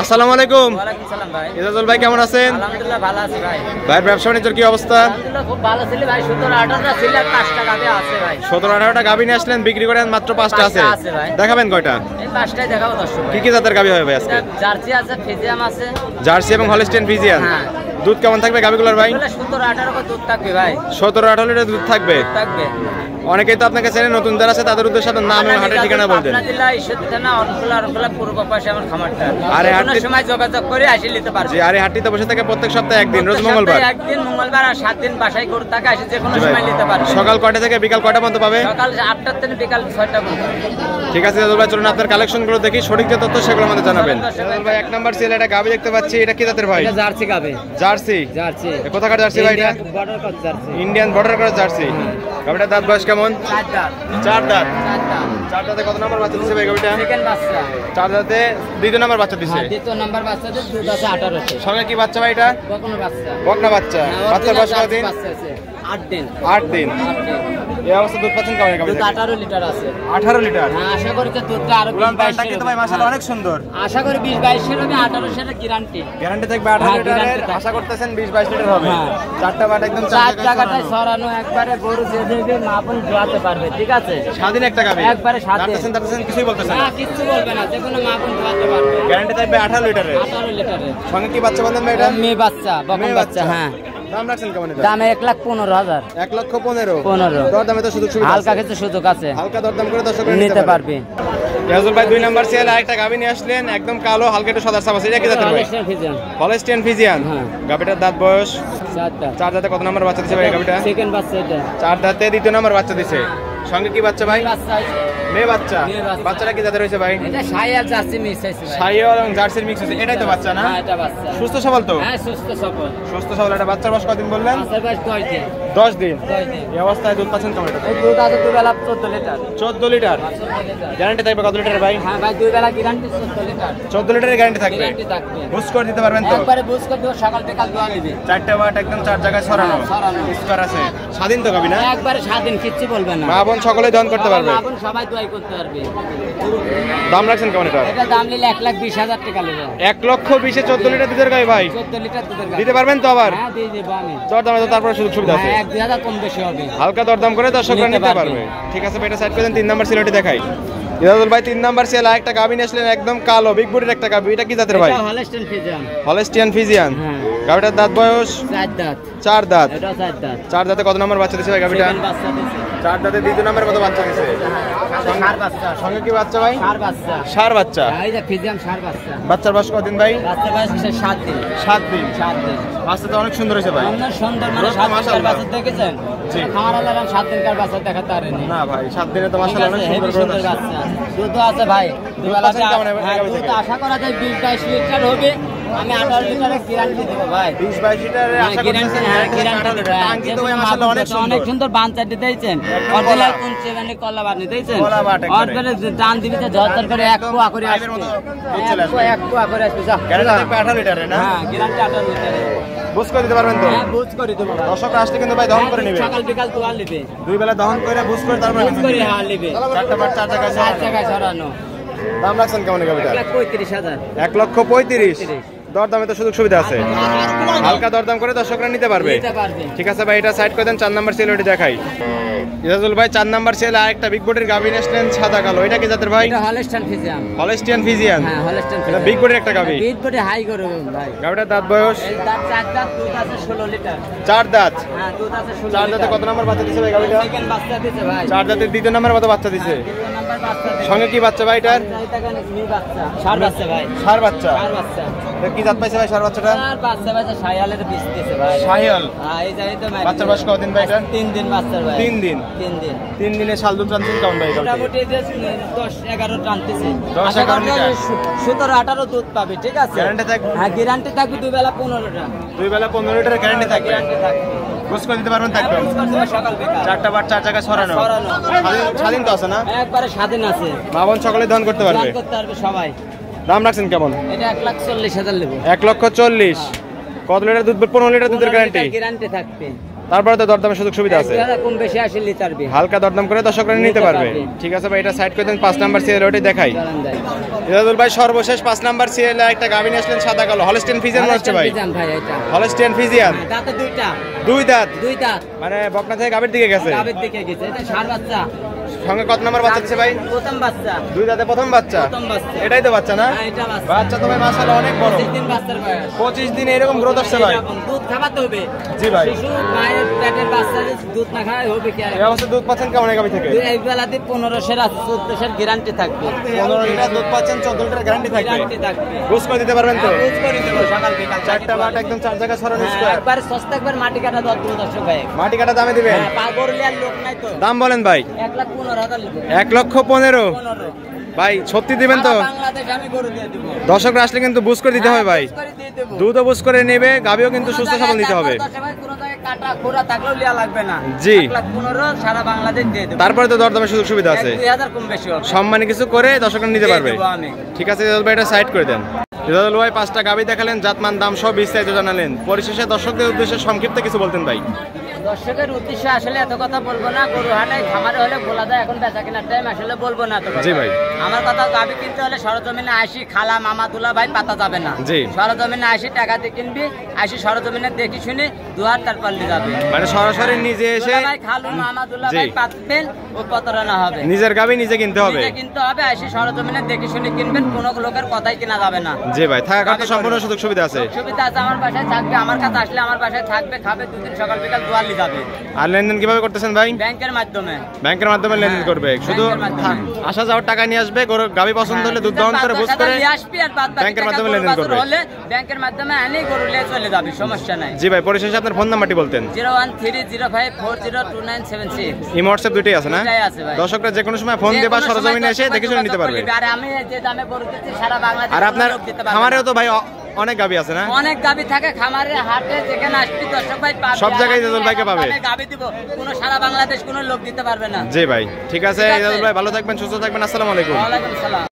আসসালামু আলাইকুম। ওয়ালাইকুম সালাম ভাই। ইজাজুল ভাই কেমন আছেন? আলহামদুলিল্লাহ ভালো আছি ভাই। ভাই ব্যবসা বাণিজ্যের কি অবস্থা? আলহামদুলিল্লাহ খুব ভালো ছিল ভাই। 17-18টা ছিল, 5টা গাবে আছে ভাই। 17-18টা গাভী নিয়ে আসলেন, বিক্রি করেন মাত্র 5টা আছে। ভাই দেখাবেন কয়টা? এই 5টাই দেখাবো দর্শক। কি কি জাতের গাভী হবে ভাই আজকে? জার্সি আছে, ফিজিয়াম আছে। জার্সি এবং হলস্টিয়ান ফ্রিজিয়ান। হ্যাঁ। দুধ কেমন থাকবে গাভীগুলোর ভাই? 17-18 করে দুধ থাকবে ভাই। 17-18 লিটার দুধ থাকবে। থাকবে। অনেকেই তো আপনাকে চেনে, নতুন যারা আছে তাদের উদ্দেশ্যে আপনার নাম এবং হাটের ঠিকানা বলতেন। পাবনা জেলা ঈশ্বরদী থানা অরকুলা পূর্ব পাশে আমার খামারটা। আরে কোনো সময় যোগাযোগ করে আসি নিতে পারবে। জি, আরে হাটটিতে বসে থাকে প্রত্যেক সপ্তাহে একদিন, রোজ মঙ্গলবার। একদিন মঙ্গলবার আর 7 দিন বাসায় গরু থাকে, আসি যে কোনো সময় নিতে পারবে। সকাল কয়টা থেকে বিকাল কয়টা পর্যন্ত পাবে? সকাল 8টা থেকে বিকাল 6টা পর্যন্ত। ঠিক আছে ইজাজুল ভাই, চলুন আপনার কালেকশনগুলো দেখি, সঠিক যে তথ্য সেগুলো আমাদের জানাবেন। ইজাজুল ভাই, 1 নাম্বার সেল একটা গাভী দেখতে পাচ্ছি, এটা কি জাতের ভাই? এটা জার্সি গাবে। জার্সি। জার্সি। কোথাকার জার্সি ভাই এটা? Border cross jersey. Indian border cross jersey. গাভীটার দাঁত বয়স কেমন? 4 দাঁত। 4 দাঁত। 4 দাঁত। 4 দাঁতে কত নাম্বার বাচ্চা দিছে ভাই গাভীটা? সেকেন্ড বাচ্চা। 4 দাঁতে দ্বিতীয় নাম্বার বাচ্চা দিছে। হ্যাঁ, দ্বিতীয় নাম্বার বাচ্চাদের দুধ আছে 18তে। সঙ্গে কি বাচ্চা ভাই এটা? বকনা বাচ্চা। বকনা বাচ্চা। বাচ্চার বয়স কতদিন? 8 দিন। 8 দিন। এই অবস্থা দুধ পাচ্ছেন কেমন গাভী? দুধ 18 লিটার আছে। 18 লিটার। হ্যাঁ, আশা করি যে দুধটা আরো 20-22 কিন্তু ভাই মাশাআল্লাহ অনেক সুন্দর। আশা করি 20-22 এর হবে, 18 এর গ্যারান্টি। গ্যারান্টি থাকবে 18 লিটারের, আশা করতেছেন 20-22 লিটার হবে। হ্যাঁ। চারটা বাট একদম 4 জায়গাটায় সরানো, একবারে গরু যে দেবে মাপন ধোয়াতে পারবে, ঠিক আছে? স্বাধীন একটা গাভী। একবারে স্বাধীন। তারতেছেন কিছুই বলতেছেন না, না। কিচ্ছু বলবে না, যে কোনো মাপন ধোয়াতে পারবে। গ্যারান্টি থাকবে 18 লিটারের। 18 লিটারের। সঙ্গে কি বাচ্চা বাঁধেন ভাই এটা? মেয়ে বাচ্চা, বকন বাচ্চা। হ্যাঁ। দাম রাখছেন কেমন এটা? দাম 1,15,000। 1,15,000। দরদামে তো সুযোগ সুবিধা হালকা আছে। কিছু সুযোগ আছে, হালকা দরদাম করে দর্শকরা নিতে পারবে। ইয়াজুল ভাই 2 নাম্বার সেল আরেকটা গাভী নিয়ে আসলেন, একদম কালো, হালকা একটু সাদা সাদা। এটা কি জাতের ভাই? Holstein Friesian. হ্যাঁ। গাভীটার দাঁত বয়স 4 দাঁত। 4 দাঁতে কত নাম্বার বাচ্চা দিছে ভাই গাভীটা? সেকেন্ড বাচ্চা এটা। 4 দাঁতে দ্বিতীয় নাম্বার বাচ্চা দিছে। সঙ্গে কি বাচ্চা ভাই? বাচ্চা আছে। মেয়ে বাচ্চা। মেয়ে বাচ্চা। বাচ্চাটা কি জাতের হইছে ভাই? এটা শাইয়াল জার্সি মিক্স আছে ভাই। শাইওয়াল এবং জার্সির মিক্স আছে। এটাই তো বাচ্চা না? হ্যাঁ, এটা বাচ্চা। সুস্থ সবল তো? হ্যাঁ, সুস্থ সবল। সুস্থ সবল। এটা বাচ্চার বয়স কতদিন বললেন? বাচ্চার বয়স 10 দিন। 10 দিন। 10 দিন। এই অবস্থায় দুধ পাচ্ছেন কেমন এটা? এই দুধ আছে দুবেলা 14 লিটার। 14 লিটার। 14 লিটার। গ্যারান্টি থাকবে কত লিটার ভাই? হ্যাঁ ভাই, দুবেলা গ্যারান্টি 14 লিটার। 14 লিটারের গ্যারান্টি থাকবে। গ্যারান্টি থাকবে। বুঝ করে দিতে পারবেন তো? একবারে বুঝ করে দেব, সকাল বিকাল দোয়া নিবে। 4টা বাট একদম 4 জায়গায় ছড়ানো। ছড়ানো। স্কোয়ার আছে। স্বাধীন তো গাবি না? একবারে স্বাধীন, কিচ্ছু বলবে না। মা বোন সকলেই দহন করতে পারবে। মা বোন সবাই দোয়াই করতে পারবে। দাম রাখছেন কেমন এটা? এটা দাম নিলে 1,20,000 টাকা নেবে। 1,20,000 14 লিটার দুধের গাই ভাই। 14 লিটার দুধের গাড়ি। দিতে পারবেন তো আবার? হ্যাঁ, দিয়ে দেব আমি। দরদামে তো তারপরে সুযোগ সুবিধা আছে। হ্যাঁ, 1,000 কম বেশি হবে। হালকা দরদাম করে দর্শকরা নিতে নিতে পারবে। পারবে। ঠিক আছে ভাই, এটা সাইড করে দেন। 3 নাম্বার সিলেটি দেখাই। ইজাজুল ভাই 3 নাম্বার সেল আরেকটা গাভী নিয়ে আসলেন, একদম কালো, বিগ বডির একটা গাভী। এটা কি জাতের ভাই? এটা হলস্টিয়ান ফ্রিজিয়ান। Holstein Friesian. হ্যাঁ। গাভীটার দাঁত বয়স 4 দাঁত। 4 দাঁত। এটা 4 দাঁত। 4 দাঁতে কত নাম্বার বাচ্চা দিছে ভাই গাভীটা? সেকেন্ড বাচ্চা দিছে। 4 দাঁতে দ্বিতীয় নাম্বার কত বাচ্চা দিছে? ষাঁড় বাচ্চা। সঙ্গে কি বাচ্চা ভাই? ষাঁড় বাচ্চা। ষাঁড় বাচ্চা। এই যে ফ্রিজিয়ান ষাঁড় বাচ্চা। বাচ্চার বয়স কতদিন ভাই? বাচ্চা বয়স 7 দিন। 7 দিন। 7 দিন। বাচ্চা তো অনেক সুন্দর হয়েছে ভাই। আপনার সুন্দর মানে 7 দিনকার মাশাআল্লাহ। বাচ্চা দেখেছেন? জি। আমার আল্লাহ 7 দিনকার বাচ্চা দেখাতে পারেনি। না ভাই, 7 দিনে তো মাশাআল্লাহ অনেক সুন্দর করে সুন্দর বাচ্চা। দুধ আছে ভাই। দুবেলা পাচ্ছেন কেমন হবে গাভী থেকে? আশা করা যায় 20-22 লিটার হবে। আমি 18 লিটারের গ্যারান্টি দেব ভাই। 20-22 লিটারের আশা করতেছেন? গ্যারান্টি টাঙ্কি তো ভাই মাশাআল্লাহ অনেক সুন্দর। অনেক সুন্দর বানচাটি দিয়েছেন। অরিজিনাল কোনচে মানে কলা বানি দিয়েছেন। কলা বাট একবারে। অরিজিনাল দান দিবি তো ঝরঝর করে এক পোয়া করে পাইপের আসবে। মতো দুধ চলে আসবে। এক পোয়া করে আসবে। যা। গ্যারান্টি থাকবে 18 লিটারের না? হ্যাঁ, গ্যারান্টি 18 লিটারের। বুঝ করে দিতে পারবেন তো? হ্যাঁ, বুঝ করে দেব ভাই। দর্শকরা আসলে কিন্তু ভাই দহন করে নেবে। সকাল বিকাল দোয়া নেবে। 2 বেলা দহন করে বুঝ করে তারপরে বুঝ করে হ্যাঁ নেবে। 4টা বাট 4 জায়গায় 4 জায়গায় সরানো। দাম রাখছেন কেমন এই গাভীটা? 1,35,000। 1,35,000। দরদামে তো সুযোগ সুবিধা আছে। হালকা দরদাম করে দর্শকরা নিতে পারবে। নিতে পারবে। ঠিক আছে ভাই, এটা সাইড করে দেন। 4 নাম্বার সেল ওটি দেখাই। ইজাজুল ভাই 4 নাম্বার সেল আরেকটা বিগ বডির গাভী নিয়ে আসলেন, সাদা কালো। এটা কি জাতের ভাই? এটা হলস্টিয়ান ফ্রিজিয়ান। Holstein Friesian. হ্যাঁ, হলস্টিয়ান এটা ফ্রিজিয়ান। বিগ বডির একটা গাভী। বিগ বডি হাই করে ভাই। গাভীটার দাঁত বয়স এই দাঁত 4 দাঁত, দুধ আছে 16 লিটার। 4 দাঁত। হ্যাঁ, দুধ আছে 16 4 দাঁতে কত নাম্বার বাচ্চা দিছে ভাই গাভীটা? সেকেন্ড বাচ্চা দিতে ভাই। 4 দাঁতের দ্বিতীয় নাম্বার কত বাচ্চা দিছে? দ্বিতীয় নাম্বার বাচ্চা দিতে। সঙ্গে কি বাচ্চা ভাই এটার? এটা কেন মেয়ে বাচ্চা? ষাঁড় বাচ্চা ভাই। ষাঁড় বাচ্চা। ষাঁড় বাচ্চা। এটা কি জাত পাইছে ভাই ষাঁড় বাচ্চাটা? আর বাচ্চা বাচ্চা শায়ালের বীজ দিতে ভাই। শাহিয়াল। হ্যাঁ, এই যাই তো ভাই। বাচ্চার বয়স কতদিন ভাই এটার? 3 দিন বাচ্চার ভাই। 3 দিন। 3 দিন। 3 দিনে শাল দুধ টানছেন কেমন ভাই গাভী? মোটামুটি যে 10-11 টানতেছে। 10-11 লিটার। 17-18 দুধ পাবে, ঠিক আছে? গ্যারান্টি থাকবে? হ্যাঁ, গ্যারান্টি থাকবে দুবেলা 15টা। 2 বেলা 15 লিটারের গ্যারান্টি থাকবে। গ্যারান্টি থাকবে। বুঝ করে দিতে পারবেন থাকবে? বুঝ করতে হবে সকাল বিকাল। 4টা বাট 4 জায়গায় ছড়ানো। ছড়ানো। স্বাধীন তো আছে না? একবারে স্বাধীন আছে। মা বোন সকলে দহন করতে পারবে। দান করতে পারবে সবাই। দাম রাখছেন কেমন? এটা 1,40,000 নেব। 1,40,000। কত লিটার দুধ? 15 লিটার দুধের গ্যারান্টি। গ্যারান্টি থাকবে। তারপরে তো দরদামের সুযোগ সুবিধা আছে, কম বেশি 80 লিটার বি হালকা দরদাম করে দর্শকরা নিতে পারবে। ঠিক আছে ভাই, এটা সাইড করে দেন। 5 নাম্বার সিরিয়াল ওটি দেখাই। ইজাজুল ভাই সর্বশেষ 5 নাম্বার সিরিয়ালে একটা গাভী নিয়ে আসলেন সাদা কালো, হলস্টিয়ান ফ্রিজিয়ান মনে হচ্ছে ভাই। হলস্টিয়ান ফ্রিজিয়ান, দাঁতে দুইটা, দুই দাঁত, দুই দাঁত, মানে বকনা থেকে গাভীর দিকে গেছে। গাভীর দিকে গেছে। এটা ষাঁড় বাচ্চা, সঙ্গে কত নাম্বার বাচ্চা দিচ্ছে ভাই? প্রথম বাচ্চা, দুই দাঁতে প্রথম বাচ্চা। প্রথম বাচ্চা, এটাই তো বাচ্চা না? হ্যাঁ, এটা বাচ্চা। বাচ্চা তো ভাই মাশাআল্লাহ অনেক বড়। 25 দিন বাচ্চার বয়স। 25 দিনে এরকম গ্রোথ আসছে ভাই। এরকম দুধ খাওয়াতে হবে। জি ভাই। শিশু মায়ের পেটের বাচ্চা যদি দুধ না খায় হবে কি আর? এই অবস্থা দুধ পাচ্ছেন কেমন এই গাভী থেকে? এই বেলাতে 15 আছে, 14 গ্যারান্টি থাকবে। 15 লিটার দুধ পাচ্ছেন, 14 লিটার গ্যারান্টি থাকবে। গ্যারান্টি থাকবে। বুঝ করে দিতে পারবেন তো? বুঝ করে দেব সকাল বিকাল চারটা বাট একদম 4 জায়গা সরানো স্কয়ার। একবার সস্তা, একবার মাটি কাটা দর দর্শক ভাই। মাটি কাটা দামে দিবেন? হ্যাঁ, পাগল লিয়ার লোক নাই তো। দাম বলেন ভাই। 1,15,000 লিখো। 1,15,000 15 ভাই, সত্যি দিবেন তো? সারা বাংলাদেশ আমি গরু দিয়ে দেব। দর্শকরা আসলে কিন্তু বুঝ করে দিতে হবে ভাই। বুঝ করে দিয়ে দেব। দুধও বুঝ করে নেবে, গাভীও কিন্তু সুস্থ সবল নিতে হবে। দর্শক ভাই কোনো জায়গায় কাটা খোরা থাকলেও লিয়া লাগবে না। জি। 1,15,000 সারা বাংলাদেশ দিয়ে দেব। তারপরে তো দরদামের সুযোগ সুবিধা আছে, 2,000 কম বেশি হবে। সম্মানী কিছু করে দর্শকরা নিতে পারবে। দিয়ে দেব আমি। ঠিক আছে ইজাজুল ভাই, এটা সাইড করে দেন। ইজাজুল ভাই 5টা গাভী দেখালেন, জাতমান দাম সব বিস্তারিত জানালেন। পরিশেষে দর্শকদের উদ্দেশ্যে সংক্ষিপ্ত কিছু বলতেন ভাই। দর্শকের উদ্দেশ্যে আসলে এত কথা বলবো না, গরু হাটে খামারে হলে বলা যায়, এখন বেচা কেনার টাইম আসলে বলবো না তো। জি ভাই। আমার কথা, গাবি কিনতে হলে সরজমিনে আসি, খালা মামা দুলা ভাই পাতা যাবে না। জি। সরজমিনে আসি, টাকা দিয়ে কিনবি, আসি সরজমিনে দেখি শুনি দুহাত তার পাল্লি যাবে, মানে সরাসরি নিজে এসে দুলা ভাই খালু মামা দুলা ভাই পাতবেন, ও প্রতারণা হবে। নিজের গাভী নিজে কিনতে হবে। নিজে কিনতে হবে, আসি সরজমিনে দেখি শুনি কিনবেন, কোনো লোকের কথাই কিনা যাবে না। জি ভাই, থাকা খাওয়া সম্পূর্ণ সুযোগ সুবিধা আছে। সুবিধা আছে, আমার বাসায় থাকবে, আমার কাছে আসলে আমার বাসায় থাকবে, খাবে, দুদিন সকাল বিকাল দুয়ালি যাবে। আর লেনদেন কিভাবে করতেছেন ভাই? ব্যাংকের মাধ্যমে। ব্যাংকের মাধ্যমে লেনদেন করবে, শুধু ব্যাংকের মাধ্যমে। আসা যাওয়ার টাকা নিয়ে আসবে, গাভী পছন্দ হলে দুধ দহন করে বুঝ করে ব্যাংকের মাধ্যমে লেনদেন করবে। ব্যাংকের মাধ্যমে আনি গরু নিয়ে চলে যাবে, সমস্যা নাই। জি ভাই, পরিশেষে আপনার ফোন নাম্বারটি বলতেন। 01305402976। এই হোয়াটসঅ্যাপ দুটোই আছে না? দুটোই আছে ভাই। দর্শকরা যে কোনো সময় ফোন দিয়ে বা সরজমিনে এসে দেখে শুনে নিতে পারবে। আর আমি যে দামে গরু দিচ্ছি সারা বাংলাদেশে আর আপনার খামারেও তো ভাই অনেক গাভী আছে না? অনেক গাভী থাকে খামারে, হাটে, যেখানে আসবি দর্শক ভাই পাবে। সব জায়গায় ইজাজুল ভাইকে পাবে। গাভী দিব, কোনো সারা বাংলাদেশ কোনো লোক দিতে পারবে না। জি ভাই, ঠিক আছে ইজাজুল ভাই, ভালো থাকবেন, সুস্থ থাকবেন, আসসালামু আলাইকুম। ওয়ালাইকুম সালাম।